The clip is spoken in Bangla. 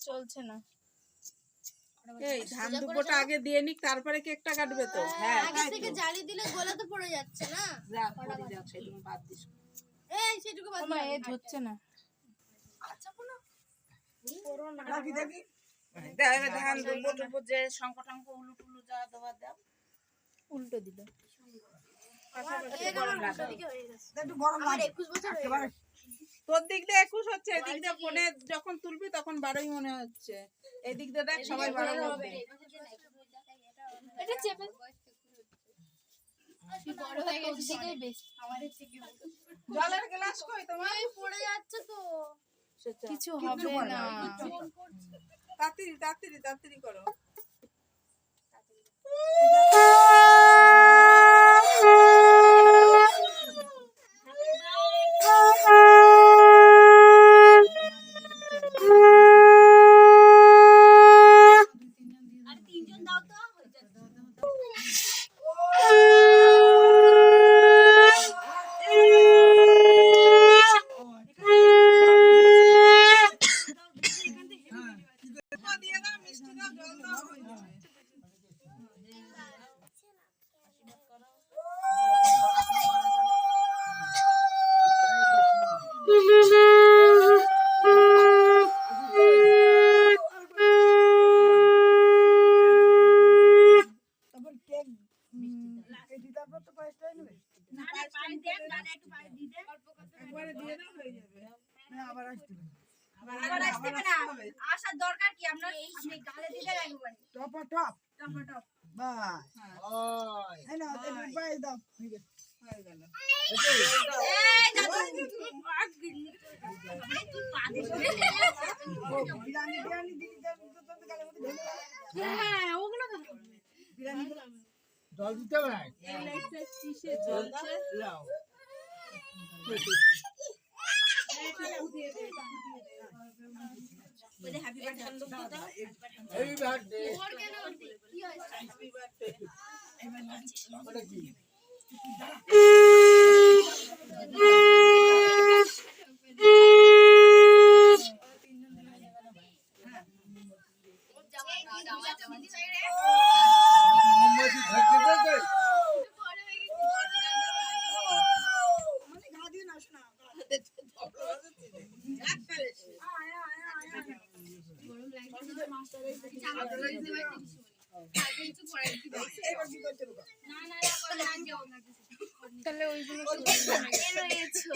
চলছে না। এই ধান দুবোটা আগে দিয়ে নিক, তারপরে কেকটা কাটবে তো। হ্যাঁ, আগে থেকে জালি দিলে গোলা তো পড়ে যাচ্ছে না। যা পড়ে যাক, সেটুকু বাদ দিস। এই সেটুকু বাদ আমার এই ধরছে না। আচ্ছা কোন দেখি দেখি দেবে ধান দুবো যে সংকটাঙ্ক উলুটুলু যা দেওয়া দাও, উল্টো দিল। একটু গরম লাগে। 21 বছর হয়ে গেছে। তোর দিক দিয়ে 21 হচ্ছে, এদিক দিয়ে ফোনে যখন তুলবি তখন 12ই মনে হচ্ছে। এদিক দিয়ে দেখ সবাই 12 হবে। এটা চেপে বড় হয়ে গেছে দিকেই বেশি। আমাদের থেকে জলের গ্লাস কই তোমার? এই পড়ে যাচ্ছে তো। কিছু হবে না। তাড়াতাড়ি তাড়াতাড়ি তাড়াতাড়ি করো। আর তিনজন দাও তো হয়ে যাবে। দিয়ে দাও, মিষ্টি দাও, জল দাও, হয়ে যাবে। না না পানি দেন, না একটু পানি দিয়ে দেন। একবারে দিয়ে দাও, হয়ে যাবে। আবার আসতে হবে না। আসার দরকার কি? আমরা আপনি গালে দিলে একবারে টপ টমাটো। বাস ওই এই না এই বাইরে দাও হয়ে গেল। এই দাদু তুই পা দিস বিরিয়ানি বিরিয়ানি দিদি দাও তো গালে মধ্যে ঢেলে দাও। হ্যাঁ ওগুলো তো বিরিয়ানি জল দিতে হবে না এই লাইটটা কিসে জ্বলছে? লাও বলে হ্যাপি বার্থডে এই বার্থডে ওর কেন কি হয়েছে? ওটা কি মোমবাতি ধরতে দে তাহলে ওইগুলো রয়েছে